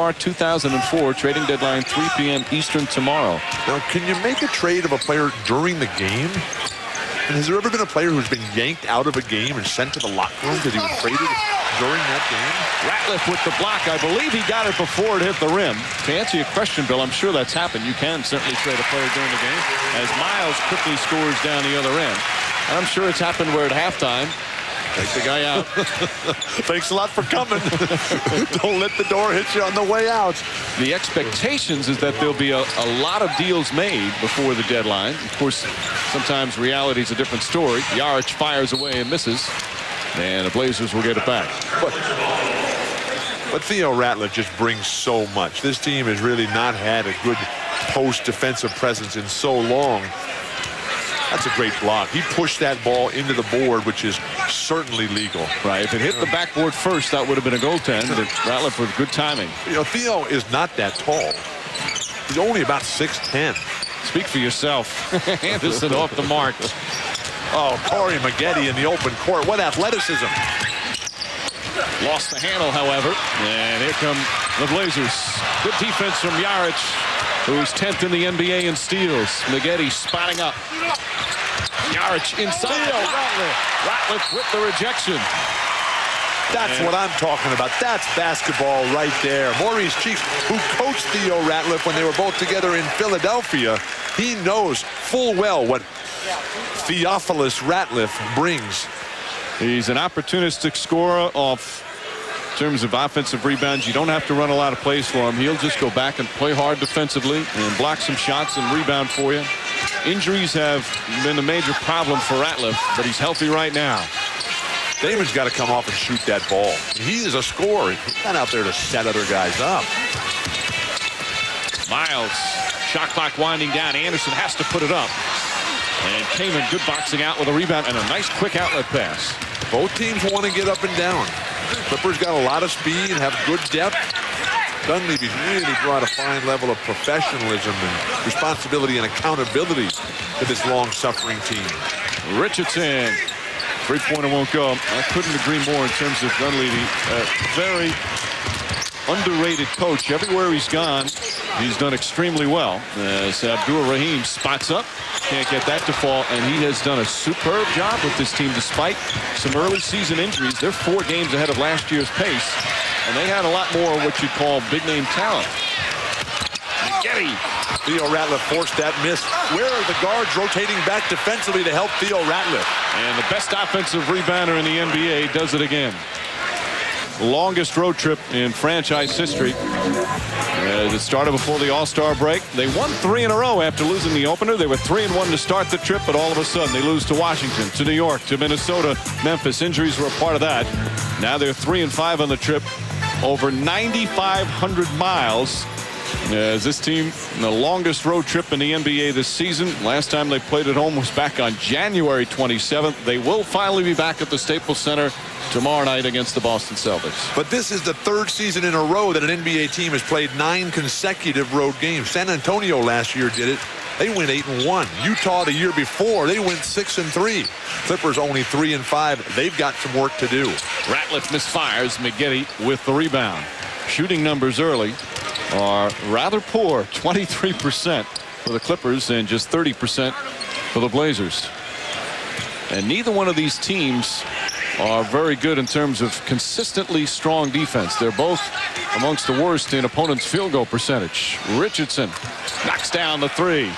2004, trading deadline 3 p.m. Eastern tomorrow. Now, can you make a trade of a player during the game? And has there ever been a player who's been yanked out of a game and sent to the locker room because he was traded during that game? Ratliff with the block. I believe he got it before it hit the rim. To answer your question, Bill, I'm sure that's happened. You can certainly trade a player during the game as Miles quickly scores down the other end. And I'm sure it's happened where at halftime, take the guy out. Thanks a lot for coming. Don't let the door hit you on the way out. The expectations is that there'll be a lot of deals made before the deadline. Of course, sometimes reality is a different story. Jaric fires away and misses, and the Blazers will get it back. But Theo Ratliff just brings so much. This team has really not had a good post defensive presence in so long. That's a great block. He pushed that ball into the board, which is certainly legal. Right. If it hit the backboard first, that would have been a goaltend. But Ratliff with good timing. You know, Theo is not that tall. He's only about 6'10". Speak for yourself. Anderson off the mark. Oh, Corey Maggette in the open court. What athleticism. Lost the handle, however. And here come the Blazers. Good defense from Jaric, who's 10th in the NBA in steals. Maggette spotting up. Jaric inside. Ratliff with the rejection. That's what I'm talking about. That's basketball right there. Maurice Cheeks, who coached Theo Ratliff when they were both together in Philadelphia, he knows full well what Theophilus Ratliff brings. He's an opportunistic scorer off in terms of offensive rebounds. You don't have to run a lot of plays for him. He'll just go back and play hard defensively and block some shots and rebound for you. Injuries have been a major problem for Ratliff, but he's healthy right now. Damon's got to come off and shoot that ball. He is a scorer. He's not out there to set other guys up. Miles, shot clock winding down. Anderson has to put it up. And Kaman, good boxing out with a rebound and a nice quick outlet pass. Both teams want to get up and down. Clippers got a lot of speed and have good depth. Dunleavy's really brought a fine level of professionalism and responsibility and accountability to this long-suffering team. Richardson. Three-pointer won't go. I couldn't agree more in terms of Dunleavy. Very underrated coach. Everywhere he's gone, he's done extremely well. As Abdul Rahim spots up. Can't get that to fall, and he has done a superb job with this team despite some early season injuries. They're 4 games ahead of last year's pace, and they had a lot more what you'd call big-name talent. Maggette. Theo Ratliff forced that miss. Where are the guards rotating back defensively to help Theo Ratliff? And the best offensive rebounder in the NBA does it again. Longest road trip in franchise history. It started before the All-Star break. They won 3 in a row after losing the opener. They were 3-1 to start the trip, but all of a sudden they lose to Washington, to New York, to Minnesota, Memphis. Injuries were a part of that. Now they're 3-5 on the trip. Over 9,500 miles. As this team, the longest road trip in the NBA this season. Last time they played at home was back on January 27th. They will finally be back at the Staples Center tomorrow night against the Boston Celtics. But this is the 3rd season in a row that an NBA team has played 9 consecutive road games. San Antonio last year did it. They went 8-1. Utah the year before, they went 6-3. Clippers only 3-5. They've got some work to do. Ratliff misfires. Maggette with the rebound. Shooting numbers early are rather poor. 23% for the Clippers and just 30% for the Blazers. And neither one of these teams are very good in terms of consistently strong defense. They're both amongst the worst in opponents' field goal percentage. Richardson knocks down the 3.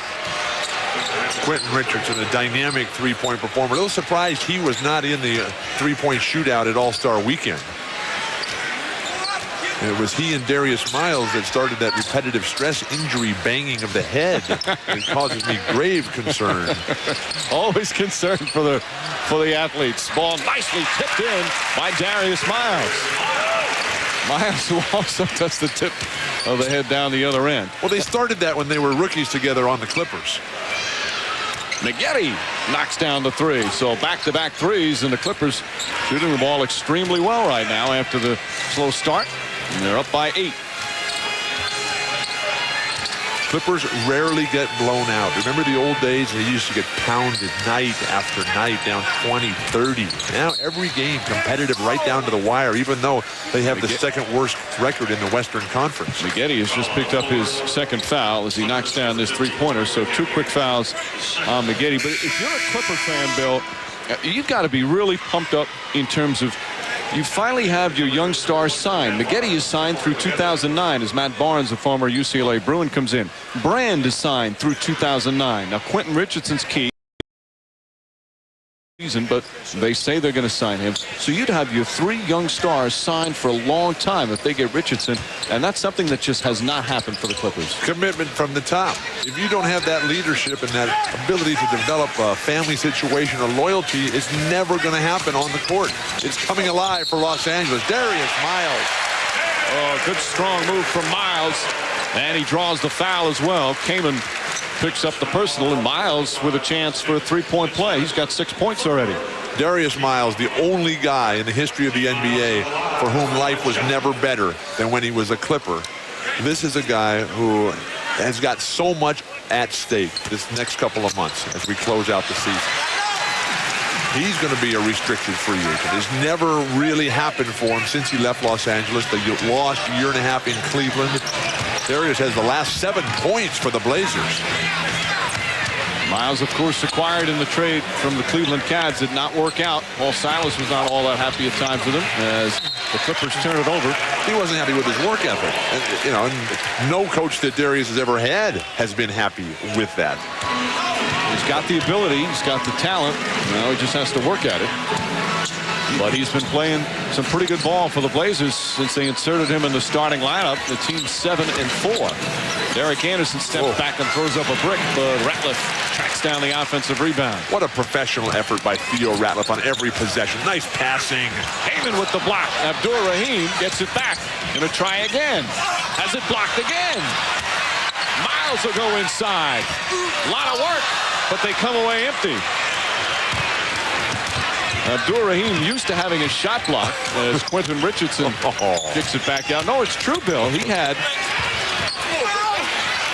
Quentin Richardson, a dynamic three-point performer. A little surprised he was not in the three-point shootout at All-Star Weekend. It was he and Darius Miles that started that repetitive stress injury banging of the head. It causes me grave concern. Always concerned for the athletes. Ball nicely tipped in by Darius Miles. Miles, who also does the tip of the head down the other end. Well, they started that when they were rookies together on the Clippers. Maggette knocks down the 3. So back-to-back threes, and the Clippers shooting the ball extremely well right now after the slow start. And they're up by 8. Clippers rarely get blown out. Remember the old days? They used to get pounded night after night, down 20, 30. Now every game competitive right down to the wire, even though they have the second worst record in the Western Conference. Maggette has just picked up his second foul as he knocks down this three-pointer. So 2 quick fouls on Maggette. But if you're a Clipper fan, Bill, you've got to be really pumped up in terms of you finally have your young stars signed. Maggette is signed through 2009 as Matt Barnes, a former UCLA Bruin, comes in. Brand is signed through 2009. Now Quentin Richardson's key. But they say they're going to sign him. So you'd have your 3 young stars signed for a long time if they get Richardson. And that's something that just has not happened for the Clippers. Commitment from the top. If you don't have that leadership and that ability to develop a family situation or loyalty, it's never going to happen on the court. It's coming alive for Los Angeles. Darius Miles. Oh, good strong move from Miles. And he draws the foul as well. Kaman picks up the personal, and Miles with a chance for a three-point play. He's got 6 points already. Darius Miles, the only guy in the history of the NBA for whom life was never better than when he was a Clipper. This is a guy who has got so much at stake this next couple of months as we close out the season. He's going to be a restricted free agent. It's never really happened for him since he left Los Angeles. The lost year and a half in Cleveland. Darius has the last 7 points for the Blazers. Miles, of course, acquired in the trade from the Cleveland Cavs, did not work out. Paul Silas was not all that happy at times with him as the Clippers turn it over. He wasn't happy with his work ethic. And, you know, no coach that Darius has ever had has been happy with that. He's got the ability, he's got the talent. Now he just has to work at it. But he's been playing some pretty good ball for the Blazers since they inserted him in the starting lineup. The team's 7-4. Derek Anderson steps back and throws up a brick, but Ratliff tracks down the offensive rebound. What a professional effort by Theo Ratliff on every possession. Nice passing. Heyman with the block. Abdur-Rahim gets it back. Gonna try again. Has it blocked again. Miles will go inside. A lot of work, but they come away empty. Abdur-Rahim used to having a shot block as Quentin Richardson kicks it back out. No, it's true, Bill. He had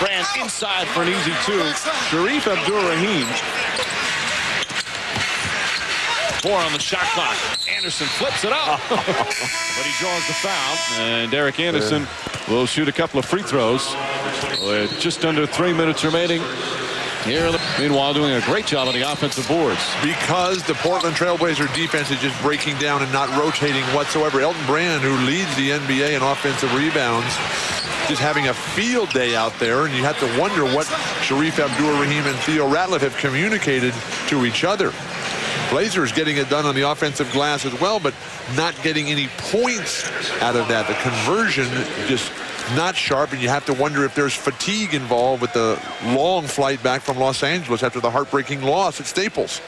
Brand inside for an easy 2. Shareef Abdur-Rahim. 4 on the shot clock. Anderson flips it up. But he draws the foul. And Derek Anderson will shoot a couple of free throws with just under 3 minutes remaining. Here, meanwhile, doing a great job on the offensive boards. Because the Portland Trailblazer defense is just breaking down and not rotating whatsoever. Elton Brand, who leads the NBA in offensive rebounds, just having a field day out there, and you have to wonder what Shareef Abdur-Rahim and Theo Ratliff have communicated to each other. Blazers getting it done on the offensive glass as well, but not getting any points out of that. The conversion just not sharp, and you have to wonder if there's fatigue involved with the long flight back from Los Angeles after the heartbreaking loss at Staples.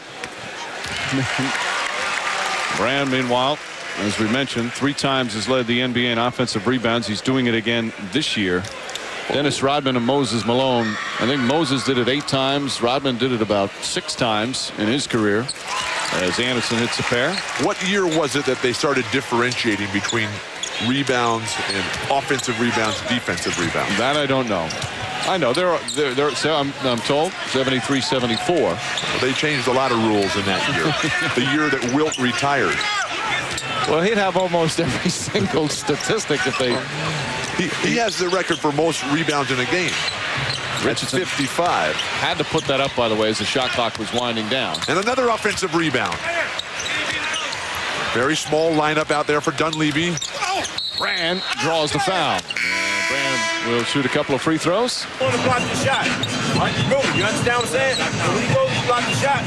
Brand, meanwhile, as we mentioned, 3 times has led the NBA in offensive rebounds. He's doing it again this year. Dennis Rodman and Moses Malone. I think Moses did it 8 times. Rodman did it about 6 times in his career as Anderson hits a pair. What year was it that they started differentiating between rebounds and offensive rebounds, defensive rebounds? That I don't know. I know I'm told 73, 74. Well, they changed a lot of rules in that year. The year that Wilt retired. Well, he'd have almost every single statistic if they. He has the record for most rebounds in a game. Richardson 55. Had to put that up, by the way, as the shot clock was winding down. And another offensive rebound. Very small lineup out there for Dunleavy. Brand draws the foul. And Brand will shoot a couple of free throws. Want to block the shot. You understand what I'm saying? When he goes to block the shot,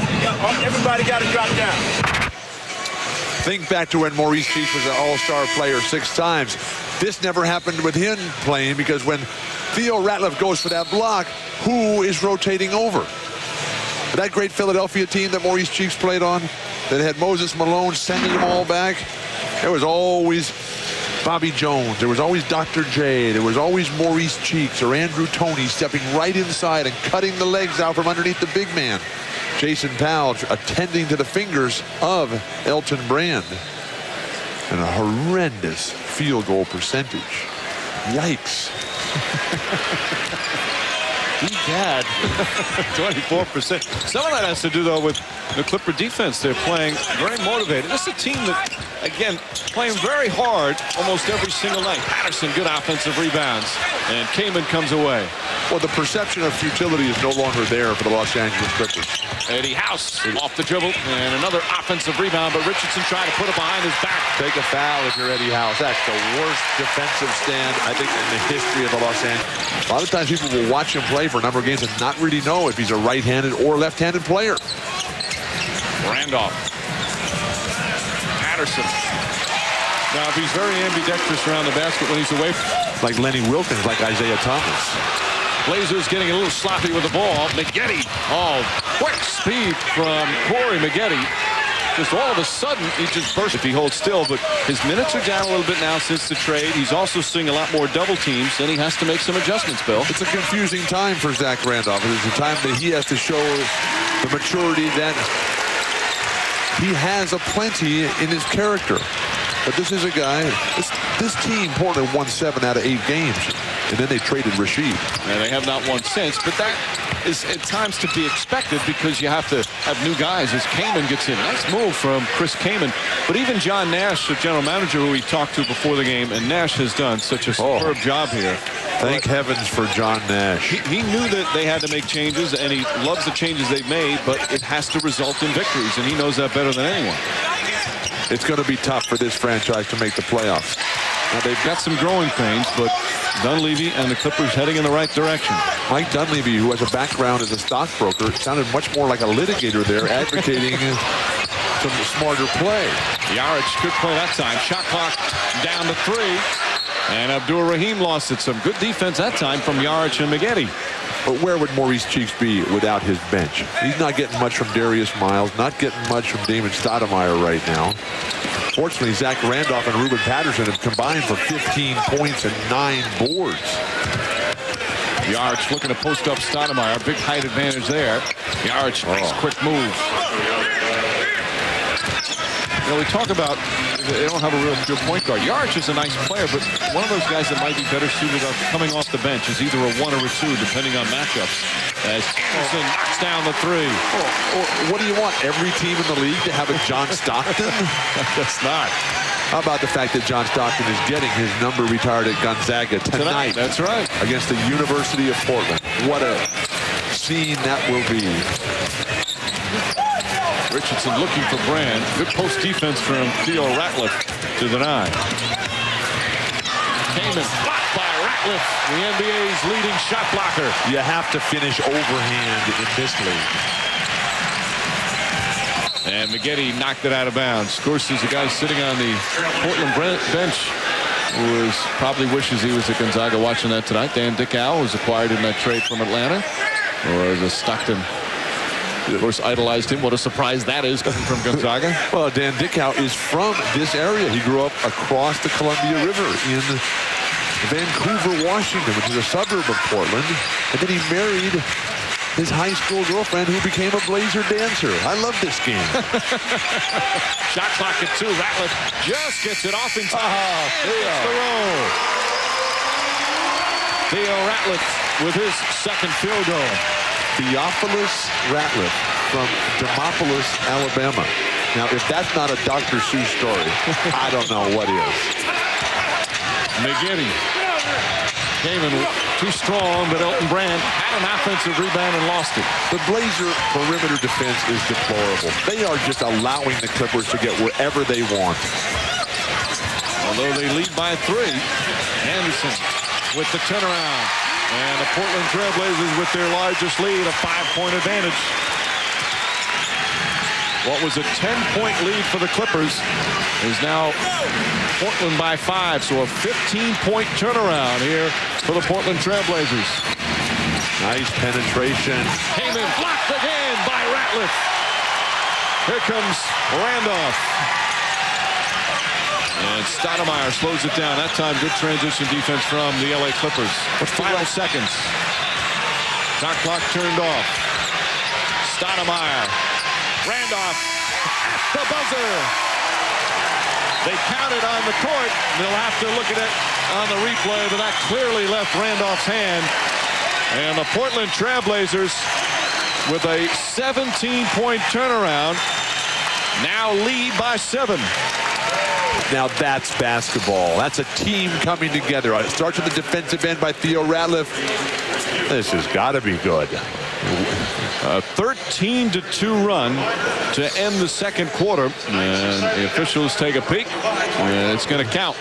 everybody got to drop down. Think back to when Maurice Cheeks was an all-star player 6 times. This never happened with him playing because when Theo Ratliff goes for that block, who is rotating over? That great Philadelphia team that Maurice Cheeks played on, that had Moses Malone sending them all back, there was always Bobby Jones. There was always Dr. J. There was always Maurice Cheeks or Andrew Toney stepping right inside and cutting the legs out from underneath the big man. Jason Powell attending to the fingers of Elton Brand. And a horrendous field goal percentage. Yikes. Egad. 24%. Some of that has to do, though, with the Clipper defense. They're playing very motivated. This is a team that, again, playing very hard almost every single night. Patterson, good offensive rebounds. And Kaman comes away. Well, the perception of futility is no longer there for the Los Angeles Clippers. Eddie House off the dribble. And another offensive rebound, but Richardson trying to put it behind his back. Take a foul if you're Eddie House. That's the worst defensive stand, I think, in the history of the Los Angeles. A lot of times people will watch him play for a number of games and not really know if he's a right-handed or left-handed player. Randolph. Patterson. Now, if he's very ambidextrous around the basket when he's away from... Like Lenny Wilkins, like Isaiah Thomas. Blazers getting a little sloppy with the ball. Maggette. Oh, quick speed from Corey Maggette. Just all of a sudden, he just burst if he holds still, but his minutes are down a little bit now since the trade. He's also seeing a lot more double teams, and he has to make some adjustments, Bill. It's a confusing time for Zach Randolph. It's a time that he has to show the maturity that he has aplenty in his character. But this is a guy, this team, Portland, won 7 out of 8 games, and then they traded Rasheed. And they have not won since, but that is at times to be expected because you have to have new guys as Kaman gets in. Nice move from Chris Kaman. But even John Nash, the general manager who we talked to before the game, and Nash has done such a superb job here. Thank heavens for John Nash. He knew that they had to make changes, and he loves the changes they've made, but it has to result in victories, and he knows that better than anyone. It's going to be tough for this franchise to make the playoffs. Now, they've got some growing pains, but Dunleavy and the Clippers heading in the right direction. Mike Dunleavy, who has a background as a stockbroker, sounded much more like a litigator there, advocating some smarter play. Yarich, good play that time. Shot clock down to 3. And Abdur-Rahim lost it. Some good defense that time from Yarich and Maggette. But where would Maurice Cheeks be without his bench? He's not getting much from Darius Miles, not getting much from Damon Stoudemire right now. Fortunately, Zach Randolph and Ruben Patterson have combined for 15 points and 9 boards. Yarich looking to post up Stoudemire. Big height advantage there. Yarich, nice quick move. You know, we talk about they don't have a real good point guard. Yarich is a nice player, but one of those guys that might be better suited up coming off the bench is either a 1 or a 2, depending on matchups. As Anderson knocks down the 3. What do you want? Every team in the league to have a John Stockton? That's not. How about the fact that John Stockton is getting his number retired at Gonzaga tonight? That's right. Against the University of Portland. What a scene that will be. Richardson looking for Brand. Good post defense from Theo Ratliff to the 9. Kaman blocked by Ratliff, the NBA's leading shot blocker. You have to finish overhand in this league. And Maggette knocked it out of bounds. Of course, there's a guy sitting on the Portland bench who probably wishes he was at Gonzaga watching that tonight. Dan Dickau was acquired in that trade from Atlanta. Or the Stockton, of course, idolized him. What a surprise that is coming from Gonzaga. Well, Dan Dickau is from this area. He grew up across the Columbia River in Vancouver, Washington, which is a suburb of Portland. And then he married his high school girlfriend who became a Blazer dancer. I love this game. Shot clock at 2. Ratliff just gets it off in time. Theo Ratliff with his second field goal. Theophilus Ratliff from Demopolis, Alabama. Now, if that's not a Dr. Seuss story, I don't know what is. Maggette came in too strong, but Elton Brand had an offensive rebound and lost it. The Blazer perimeter defense is deplorable. They are just allowing the Clippers to get wherever they want. Although they lead by 3, Anderson with the turnaround. And the Portland Trail Blazers with their largest lead, a 5-point advantage. What was a 10-point lead for the Clippers is now Portland by 5. So a 15-point turnaround here for the Portland Trail Blazers. Nice penetration. Kaman blocked again by Ratliff. Here comes Randolph. And Stoudemire slows it down. That time, good transition defense from the LA Clippers. Final seconds. Shot clock turned off. Stoudemire. Randolph at the buzzer. They counted on the court. They'll have to look at it on the replay, but that clearly left Randolph's hand. And the Portland Trailblazers, with a 17-point turnaround, now lead by 7. Now that's basketball. That's a team coming together. It starts at the defensive end by Theo Ratliff. This has got to be good. A 13-2 run to end the second quarter. And the officials take a peek. And it's going to count.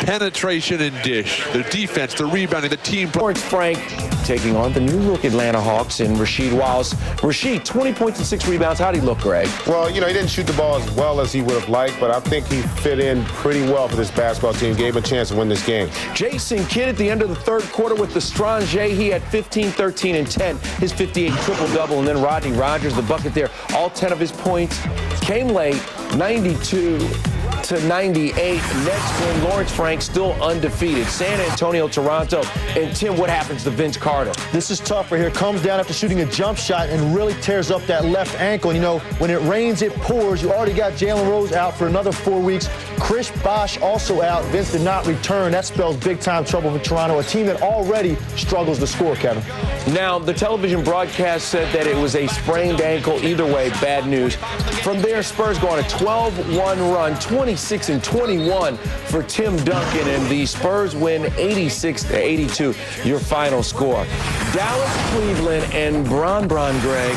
Penetration and dish. The defense, the rebounding, the team. Lawrence Frank taking on the new look Atlanta Hawks and Rasheed Wallace. Rasheed, 20 points and 6 rebounds. How did he look, Greg? Well, you know, he didn't shoot the ball as well as he would have liked, but I think he fit in pretty well for this basketball team, gave him a chance to win this game. Jason Kidd at the end of the third quarter with the Strange. He had 15, 13, and 10. His 58 triple-double. And then Rodney Rogers, the bucket there. All 10 of his points came late, 92-98. Next win, Lawrence Frank still undefeated. San Antonio, Toronto. And Tim, what happens to Vince Carter? This is tough right here. Comes down after shooting a jump shot and really tears up that left ankle. And, you know, when it rains, it pours. You already got Jalen Rose out for another 4 weeks. Chris Bosh also out. Vince did not return. That spells big-time trouble for Toronto, a team that already struggles to score, Kevin. Now, the television broadcast said that it was a sprained ankle. Either way, bad news. From there, Spurs go on a 12-1 run, 26-21 for Tim Duncan, and the Spurs win 86-82, your final score. Dallas, Cleveland, and Bron, Greg.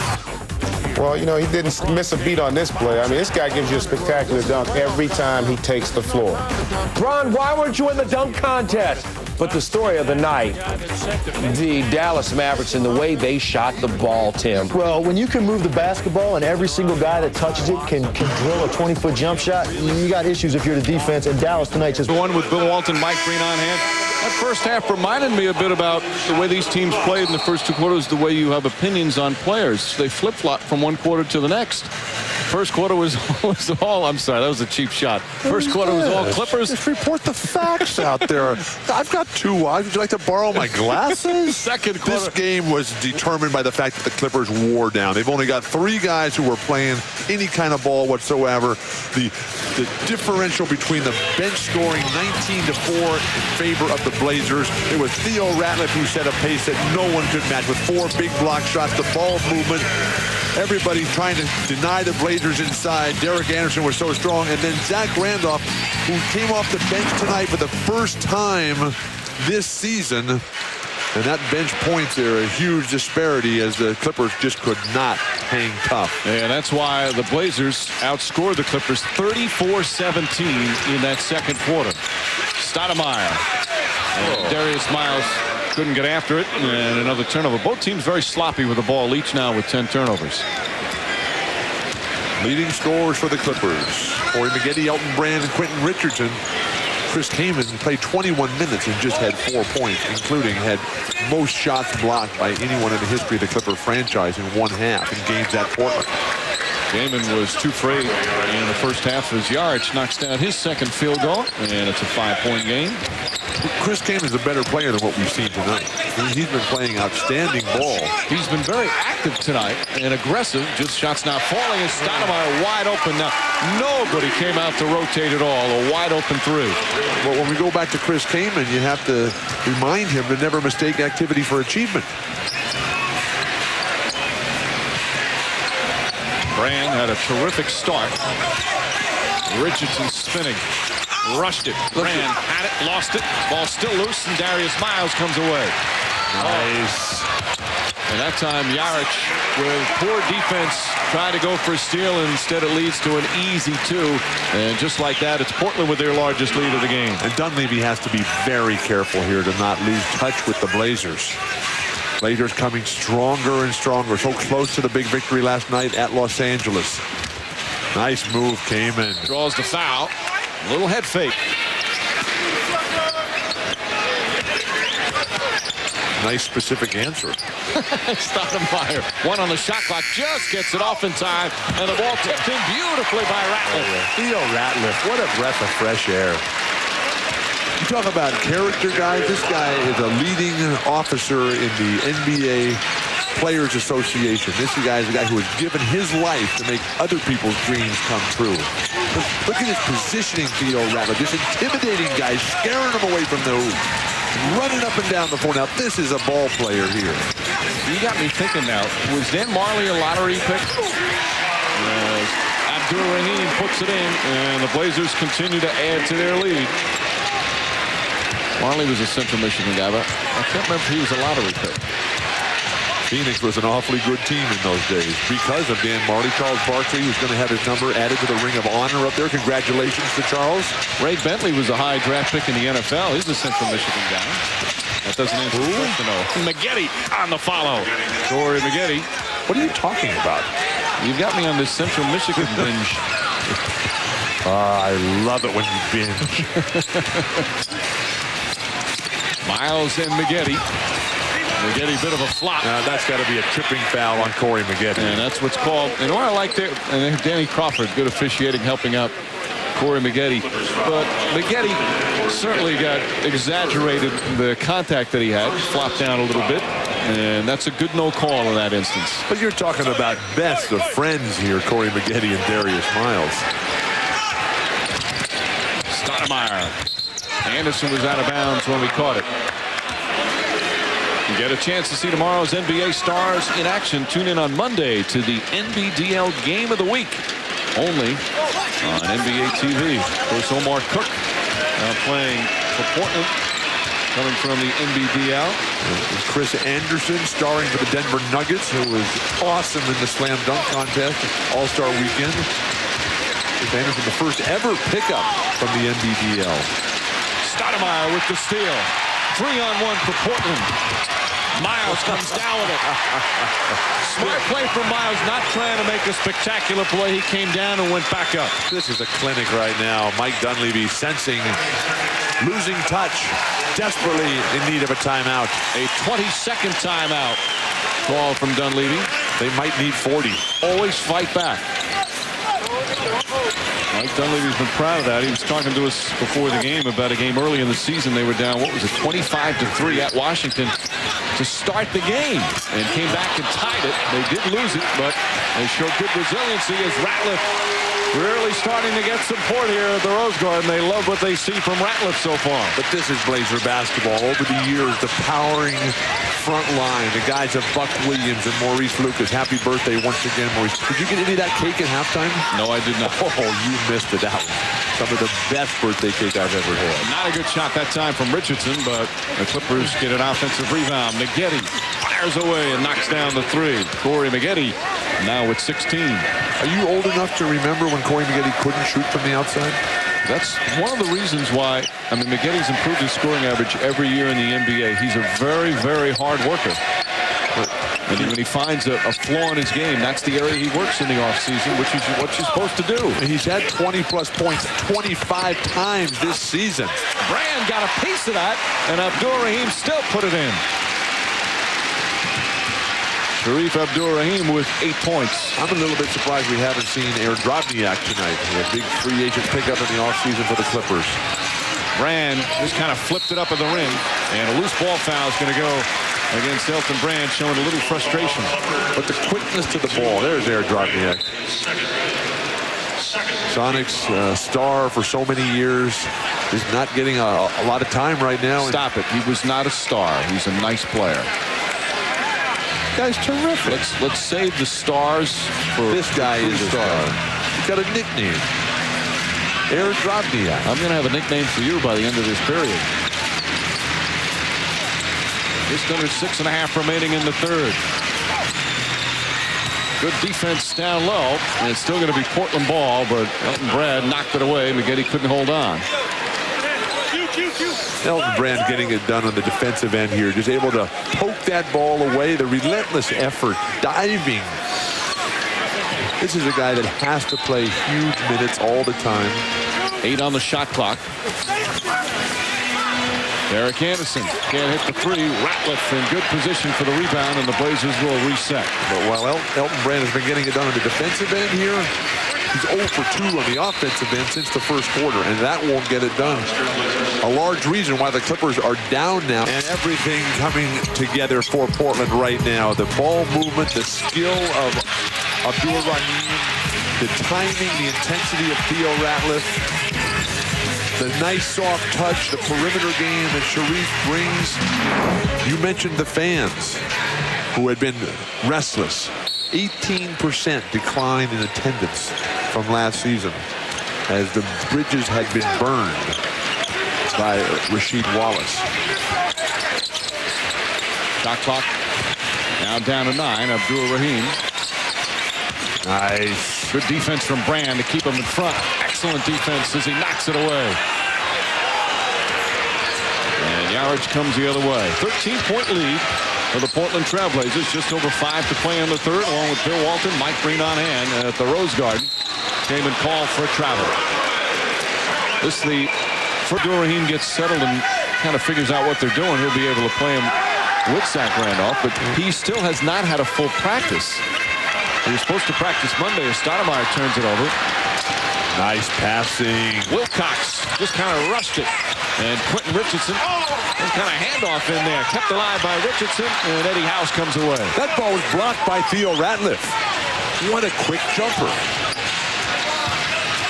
Well, you know, he didn't miss a beat on this play. I mean, this guy gives you a spectacular dunk every time he takes the floor. Bron, why weren't you in the dunk contest? But the story of the night, the Dallas Mavericks and the way they shot the ball, Tim. Well, when you can move the basketball and every single guy that touches it can drill a 20-foot jump shot, you got issues if you're the defense. And Dallas tonight just... The one with Bill Walton, Mike Green on hand. That first half reminded me a bit about the way these teams played in the first 2 quarters, the way you have opinions on players. They flip-flop from one quarter to the next. First quarter was all, I'm sorry, that was a cheap shot. First quarter was all Clippers. Just report the facts out there. I've got 2 wives. Would you like to borrow my glasses? Second quarter. This game was determined by the fact that the Clippers wore down. They've only got 3 guys who were playing any kind of ball whatsoever. The differential between the bench scoring 19-4 in favor of the Blazers. It was Theo Ratliff who set a pace that no one could match with 4 big block shots, the ball movement. Everybody trying to deny the Blazers inside. Derek Anderson was so strong. And then Zach Randolph, who came off the bench tonight for the first time this season. And that bench points there, a huge disparity as the Clippers just could not hang tough. And that's why the Blazers outscored the Clippers 34-17 in that second quarter. Stoudemire. And Darius Miles couldn't get after it, and another turnover. Both teams very sloppy with the ball, each now with 10 turnovers. Leading scorers for the Clippers: Corey Maggette, Elton Brand, and Quentin Richardson. Chris Kaman played 21 minutes and just had 4 points, including had most shots blocked by anyone in the history of the Clipper franchise in 1 half in games at Portland. Kaman was too afraid in the first half as Yarich knocks down his second field goal, and it's a 5-point game. Chris Kaman is a better player than what we've seen tonight. He's been playing outstanding ball. He's been very active tonight and aggressive. Just shots now falling, and Stoudemire wide open now. Nobody came out to rotate at all. A wide open 3. But when we go back to Chris Kaman, you have to remind him to never mistake activity for achievement. Brand had a terrific start. Richardson spinning. Rushed it. Brand had it, lost it. Ball still loose, and Darius Miles comes away. Nice. And that time, Yarich, with poor defense, tried to go for a steal, and instead it leads to an easy 2. And just like that, it's Portland with their largest lead of the game. And Dunleavy has to be very careful here to not lose touch with the Blazers. Blazers coming stronger and stronger. So close to the big victory last night at Los Angeles. Nice move, Kaman. Draws the foul. A little head fake. Nice specific answer. Stoudemire, 1 on the shot clock, just gets it off in time, and the ball tipped in beautifully by Ratliff. Theo Ratliff, what a breath of fresh air. You talk about character, guys. This guy is a leading officer in the NBA Players Association. This guy is a guy who has given his life to make other people's dreams come true. Look at his positioning, Theo Ratliff. Just intimidating guys, scaring them away from the hoop. running up and down the floor. Now, this is a ball player here. You got me thinking now. Was Dan Marley a lottery pick? Abdur-Rahim puts it in, and the Blazers continue to add to their lead. Marley was a Central Michigan guy, but I can't remember if he was a lottery pick. Phoenix was an awfully good team in those days because of Dan Marley. Charles Barkley was going to have his number added to the Ring of Honor up there. Congratulations to Charles. Ray Bentley was a high draft pick in the NFL. He's a Central Michigan guy. That doesn't answer the question, though. Maggette on the follow. Corey Maggette. What are you talking about? You've got me on this Central Michigan binge. I love it when you binge. Miles and Maggette. Maggette, bit of a flop. That's got to be a tripping foul on Corey Maggette. And that's what's called. And what I like there, and Danny Crawford, good officiating, helping out Corey Maggette. But Maggette certainly got exaggerated the contact that he had, flopped down a little bit. And that's a good no call in that instance. But you're talking about best of friends here, Corey Maggette and Darius Miles. Stoudemire. Anderson was out of bounds when we caught it. You get a chance to see tomorrow's NBA stars in action. Tune in on Monday to the NBDL Game of the Week, only on NBA TV. Of course, Omar Cook playing for Portland, coming from the NBDL. Chris Anderson starring for the Denver Nuggets, who was awesome in the slam dunk contest All-Star Weekend. Chris Anderson, the first ever pickup from the NBDL. Stoudemire with the steal. 3-on-1 for Portland. Miles comes down with it. Smart play from Miles, not trying to make a spectacular play. He came down and went back up. This is a clinic right now. Mike Dunleavy sensing losing touch, desperately in need of a timeout. A 20-second timeout call from Dunleavy. They might need 40. Always fight back. Mike Dunleavy's been proud of that. He was talking to us before the game about a game early in the season. They were down, what was it, 25-3 at Washington to start the game, and came back and tied it. They did lose it, but they showed good resiliency as Ratliff really starting to get support here at the Rose Garden. They love what they see from Ratliff so far. But this is Blazer basketball. Over the years, the powering front line, the guys of Buck Williams and Maurice Lucas. Happy birthday once again, Maurice. Did you get any of that cake at halftime? No, I did not. Oh, you missed it out. Some of the best birthday cake I've ever had. Not a good shot that time from Richardson, but the Clippers get an offensive rebound. Maggette fires away and knocks down the three. Corey Maggette now with 16. Are you old enough to remember when Corey Maggette couldn't shoot from the outside? That's one of the reasons why, I mean, Maggette's improved his scoring average every year in the NBA. He's a very, very hard worker. And when he finds a flaw in his game, that's the area he works in the offseason, which is what you're supposed to do. And he's had 20-plus points 25 times this season. Brand got a piece of that, and Abdur-Rahim still put it in. Shareef Abdur-Rahim with 8 points. I'm a little bit surprised we haven't seen Aaron Drobniak tonight. A big free agent pickup in the offseason for the Clippers. Brand just kind of flipped it up at the rim, and a loose ball foul is going to go against Elton Brand, showing a little frustration. But the quickness to the ball, there's Aaron Drobniak. Sonics star for so many years is not getting a lot of time right now. Stop it. He was not a star. He's a nice player. Guy's terrific. Let's save the stars for this guy is a star. He's got a nickname. Aaron Drobniak. I'm going to have a nickname for you by the end of this period. Just under 6.5 remaining in the third. Good defense down low, and it's still going to be Portland ball, but Elton Brand knocked it away. Maggette couldn't hold on. Elton Brand getting it done on the defensive end here. Just able to poke that ball away. The relentless effort, diving. This is a guy that has to play huge minutes all the time. 8 on the shot clock. Derek Anderson can't hit the three. Ratliff in good position for the rebound, and the Blazers will reset. But while Elton Brand has been getting it done on the defensive end here, he's 0 for 2 on the offensive end since the first quarter, and that won't get it done. A large reason why the Clippers are down now. And everything coming together for Portland right now. The ball movement, the skill of Abdur-Rahim, the timing, the intensity of Theo Ratliff. The nice soft touch, the perimeter game that Sharif brings. You mentioned the fans who had been restless. 18% decline in attendance from last season as the bridges had been burned by Rasheed Wallace. Shot clock now down to 9. Abdul Rahim. Nice. Good defense from Brand to keep him in front. Excellent defense as he knocks it away. And Yarich comes the other way. 13-point lead for the Portland Trailblazers. Just over 5 to play in the third, along with Bill Walton, Mike Breen on hand at the Rose Garden. Came and called for a travel. Abdul Rahim gets settled and kind of figures out what they're doing. He'll be able to play him with Zach Randolph, but he still has not had a full practice. He was supposed to practice Monday as Stoudemire turns it over. Nice passing. Wilcox just kind of rushed it. And Quentin Richardson, some kind of handoff in there. Kept alive by Richardson, and Eddie House comes away. That ball was blocked by Theo Ratliff. What a quick jumper.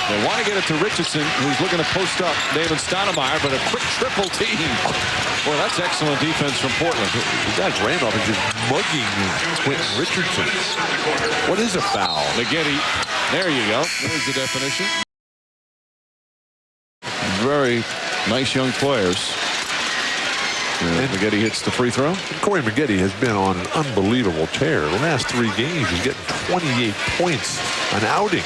They want to get it to Richardson, who's looking to post up David Stoudemire, but a quick triple team. Boy, that's excellent defense from Portland. Zach Randolph is just mugging Quentin Richardson. What is a foul? McGiddy, there you go. There's the definition. Very nice young players. And McGiddy hits the free throw. Corey McGiddy has been on an unbelievable tear. The last 3 games, he's getting 28 points an outing.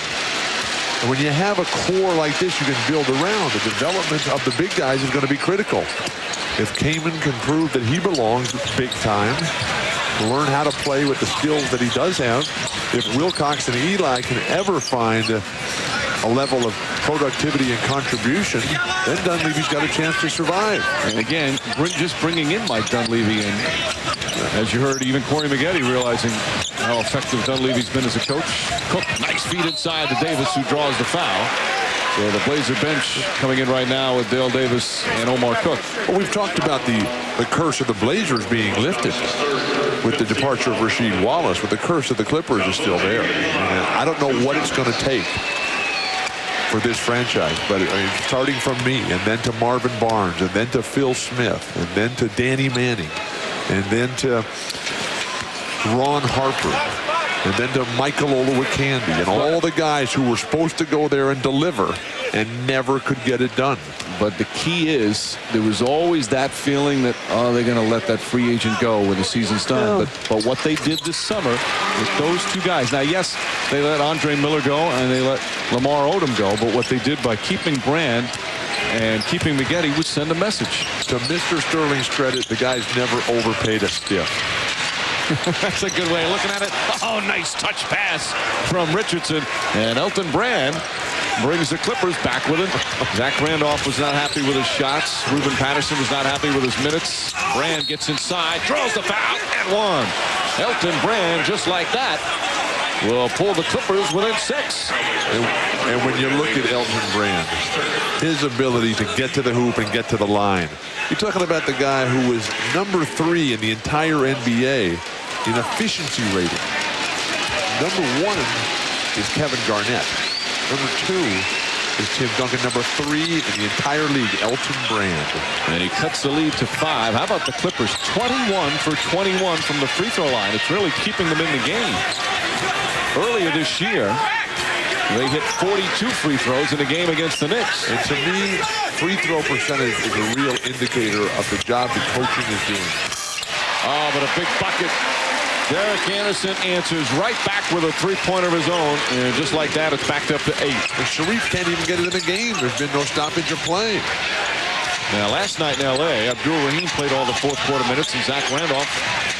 And when you have a core like this, you can build around. The development of the big guys is going to be critical. If Kaman can prove that he belongs big time, learn how to play with the skills that he does have, if Wilcox and Eli can ever find a level of productivity and contribution, then Dunleavy's got a chance to survive. And again, just bringing in Mike Dunleavy, and as you heard, even Corey McGiddy realizing how effective Dunleavy's been as a coach. Cook, nice feed inside to Davis, who draws the foul. So the Blazer bench coming in right now with Dale Davis and Omar Cook. Well, we've talked about the curse of the Blazers being lifted with the departure of Rasheed Wallace, but the curse of the Clippers is still there. And I don't know what it's going to take for this franchise, but starting from me, and then to Marvin Barnes, and then to Phil Smith, and then to Danny Manning, and then to Ron Harper, and then to Michael Olowokandi, and all the guys who were supposed to go there and deliver and never could get it done. But the key is, there was always that feeling that, oh, they're going to let that free agent go when the season's done. Yeah. But what they did this summer with those 2 guys. Now, yes, they let Andre Miller go and they let Lamar Odom go. But what they did by keeping Brand and keeping McGiddy would send a message. To Mr. Sterling's credit, the guys never overpaid a stiff. That's a good way of looking at it. Oh, nice touch pass from Richardson. And Elton Brand brings the Clippers back with it. Zach Randolph was not happy with his shots. Ruben Patterson was not happy with his minutes. Brand gets inside, draws the foul, and 1. Elton Brand, just like that, will pull the Clippers within 6. And when you look at Elton Brand, his ability to get to the hoop and get to the line. You're talking about the guy who was number 3 in the entire NBA in efficiency rating. Number 1 is Kevin Garnett. Number 2 is Tim Duncan. Number 3 in the entire league, Elton Brand. And he cuts the lead to 5. How about the Clippers? 21 for 21 from the free throw line. It's really keeping them in the game. Earlier this year, they hit 42 free throws in a game against the Knicks. And to me, free throw percentage is a real indicator of the job the coaching is doing. Oh, but a big bucket. Derek Anderson answers right back with a 3-pointer of his own. And just like that, it's backed up to 8. And Sharif can't even get it in the game. There's been no stoppage of play. Now, last night in L.A., Abdul Rahim played all the 4th quarter minutes, and Zach Randolph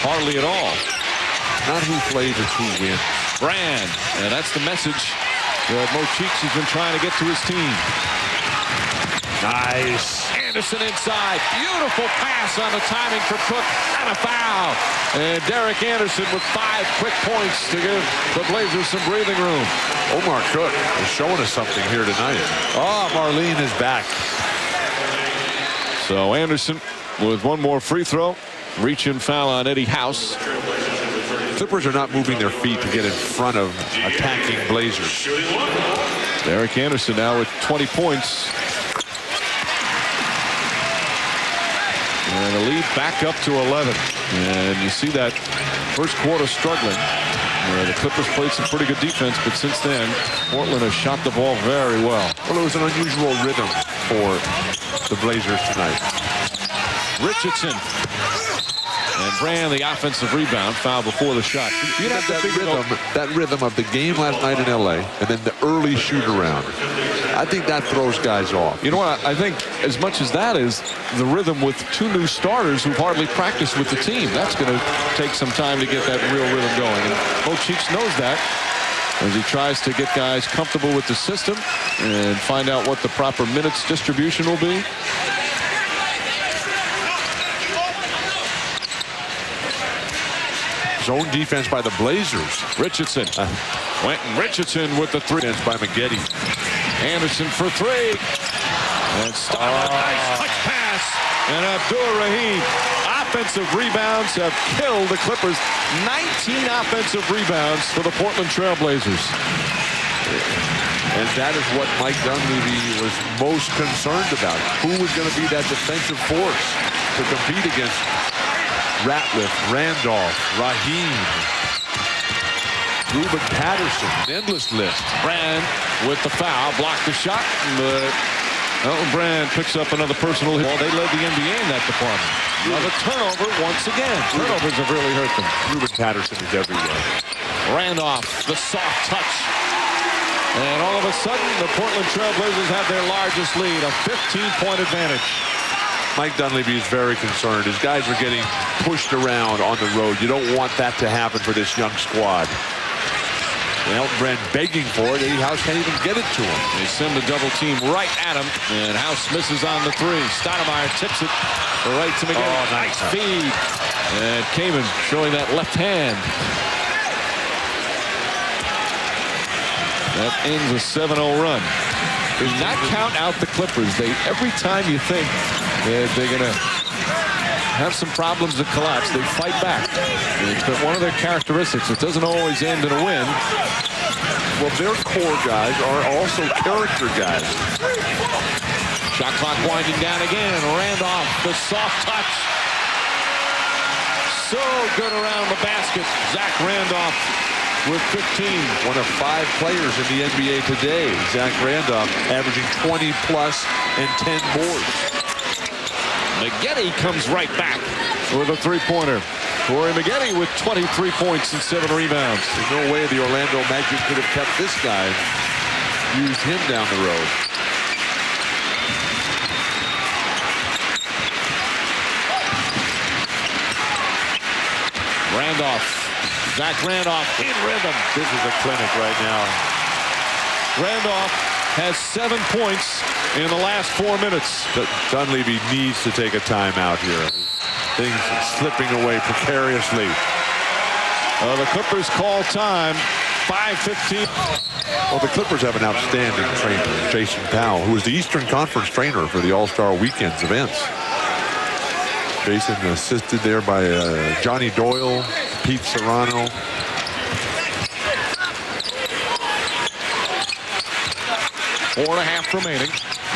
hardly at all. Not who plays, it's who wins. Brand, and that's the message that Mo Cheeks has been trying to get to his team. Nice. Anderson inside. Beautiful pass on the timing for Cook, and a foul. And Derek Anderson with 5 quick points to give the Blazers some breathing room. Omar Cook is showing us something here tonight. Oh, Marlene is back. So Anderson with 1 more free throw. Reach and foul on Eddie House. Clippers are not moving their feet to get in front of attacking Blazers. Derek Anderson now with 20 points. And the lead back up to 11. And you see that first quarter struggling. The Clippers played some pretty good defense, but since then, Portland has shot the ball very well. Well, it was an unusual rhythm for the Blazers tonight. Richardson. And Brand, the offensive rebound, foul before the shot. You'd have to figure that rhythm of the game last night in L.A. and then the early shoot-around. I think that throws guys off. You know what? I think as much as that is the rhythm with two new starters who've hardly practiced with the team. That's going to take some time to get that real rhythm going. And Coach Cheeks knows that as he tries to get guys comfortable with the system and find out what the proper minutes distribution will be. Zone defense by the Blazers. Richardson. Quentin Richardson with the three. Defense by McGetty. Anderson for three. And Stoddard, nice touch pass. And Abdur-Rahim. Offensive rebounds have killed the Clippers. 19 offensive rebounds for the Portland Trail Blazers. And that is what Mike Dunleavy was most concerned about. Who was going to be that defensive force to compete against Ratliff, Randolph, Rahim, Ruben Patterson, endless list. Brand with the foul, blocked the shot, but Elton Brand picks up another personal hit. Well, they led the NBA in that department. Another turnover once again. Turnovers have really hurt them. Ruben Patterson is everywhere. Randolph, the soft touch. And all of a sudden, the Portland Trail Blazers have their largest lead, a 15-point advantage. Mike Dunleavy is very concerned. His guys are getting pushed around on the road. You don't want that to happen for this young squad. Elton Brand begging for it. Eddie House can't even get it to him. They send the double team right at him, and House misses on the three. Stoudemire tips it right to McGetty. Oh, nice feed. And Kaman showing that left hand. That ends a 7-0 run. Do not count out the Clippers. Every time you think that they're going to have some problems that collapse, they fight back. But one of their characteristics, it doesn't always end in a win. Well, their core guys are also character guys. Shot clock winding down again. Randolph, the soft touch. So good around the basket. Zach Randolph with 15. One of 5 players in the NBA today. Zach Randolph averaging 20 plus and 10 boards. McGetty comes right back with a three-pointer. Corey McGetty with 23 points and 7 rebounds. There's no way the Orlando Magic could have kept this guy, used him down the road. Randolph. Zach Randolph in rhythm. This is a clinic right now. Randolph has 7 points in the last 4 minutes. But Dunleavy needs to take a timeout here. Things slipping away precariously. The Clippers call time. 5:15. Well, the Clippers have an outstanding trainer, Jason Powell, who is the Eastern Conference trainer for the All-Star Weekend's events. Jason assisted there by Johnny Doyle, Pete Serrano. Four and a half remaining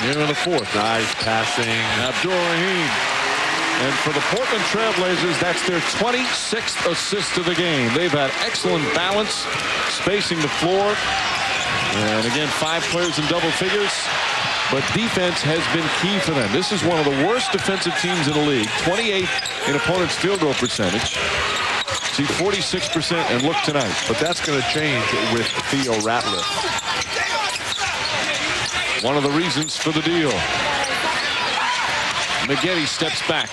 in the fourth. Nice passing. Abdur-Rahim. And for the Portland Trail Blazers, that's their 26th assist of the game. They've had excellent balance, spacing the floor. And again, 5 players in double figures. But defense has been key for them. This is one of the worst defensive teams in the league. 28th in opponent's field goal percentage. See 46%, and look tonight. But that's going to change with Theo Ratliff. One of the reasons for the deal. McGetty steps back.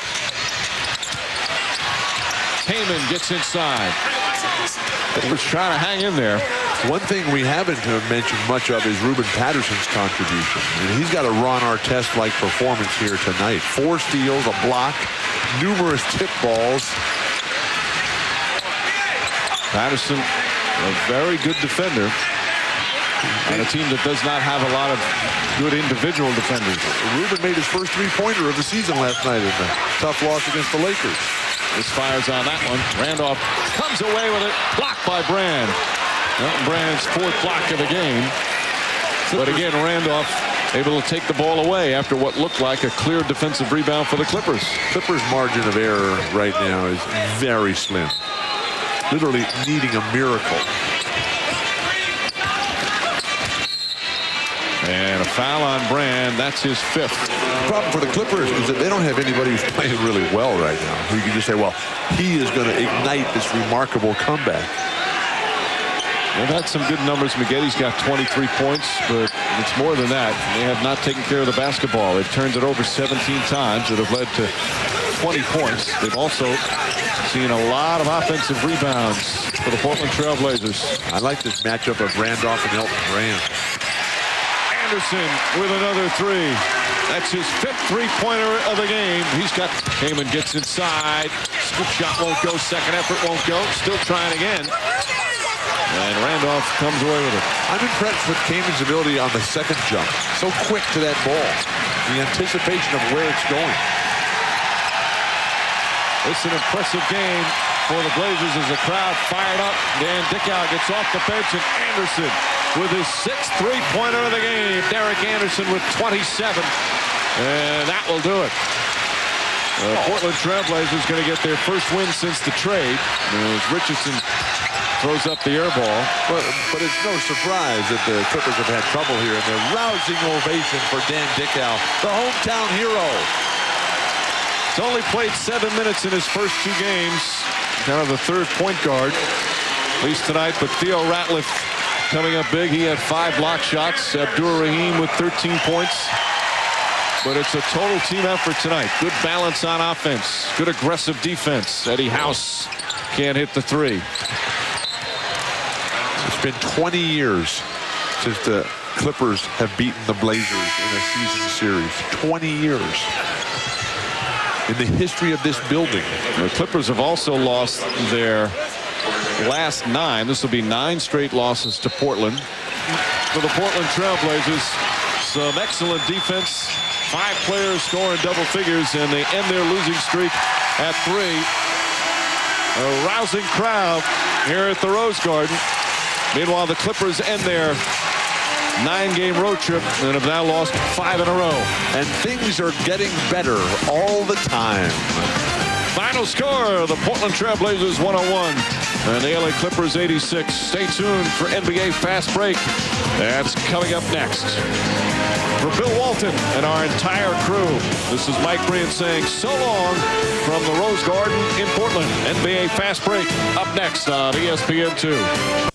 Heyman gets inside. Was trying to hang in there. One thing we haven't mentioned much of is Ruben Patterson's contribution. And he's got a Ron Artest-like performance here tonight. 4 steals, a block, numerous tip balls. Patterson, a very good defender. And a team that does not have a lot of good individual defenders. Ruben made his first 3-pointer of the season last night in the tough loss against the Lakers. This fires on that one. Randolph comes away with it. Blocked by Brand. Elton Brand's 4th block of the game. But again, Randolph able to take the ball away after what looked like a clear defensive rebound for the Clippers. Clippers' margin of error right now is very slim. Literally needing a miracle. And a foul on Brand. That's his 5th. The problem for the Clippers is that they don't have anybody who's playing really well right now. Who you can just say, well, he is going to ignite this remarkable comeback. They've had some good numbers. Maggetti's got 23 points, but it's more than that. They have not taken care of the basketball. They've turned it over 17 times. That have led to 20 points. They've also seen a lot of offensive rebounds for the Portland Trail Blazers. I like this matchup of Randolph and Elton Brand. Anderson with another 3. That's his 5th three-pointer of the game. He's got Kaman gets inside. Scoop shot won't go. Second effort won't go. Still trying again. And Randolph comes away with it. I'm impressed with Kaman's ability on the second jump. So quick to that ball. The anticipation of where it's going. It's an impressive game for the Blazers as the crowd fired up. Dan Dickau gets off the bench, and Anderson with his 6th three-pointer of the game. Derek Anderson with 27. And that will do it. Portland Trail Blazers going to get their first win since the trade. As Richardson throws up the air ball. But it's no surprise that the Clippers have had trouble here. And their rousing ovation for Dan Dickau, the hometown hero. He's only played 7 minutes in his first 2 games. Kind of the 3rd point guard, at least tonight. But Theo Ratliff coming up big. He had 5 block shots. Abdur Rahim with 13 points. But it's a total team effort tonight. Good balance on offense. Good aggressive defense. Eddie House can't hit the 3. It's been 20 years since the Clippers have beaten the Blazers in a season series. 20 years in the history of this building. The Clippers have also lost their last 9. This will be 9 straight losses to Portland. For the Portland Trail Blazers, some excellent defense. 5 players scoring double figures, and they end their losing streak at 3. A rousing crowd here at the Rose Garden. Meanwhile, the Clippers end their 9-game road trip and have now lost 5 in a row. And things are getting better all the time. Final score, the Portland Trail Blazers 101 and the LA Clippers 86. Stay tuned for NBA Fast Break. That's coming up next. For Bill Walton and our entire crew, this is Mike Breen saying so long from the Rose Garden in Portland. NBA Fast Break up next on ESPN2.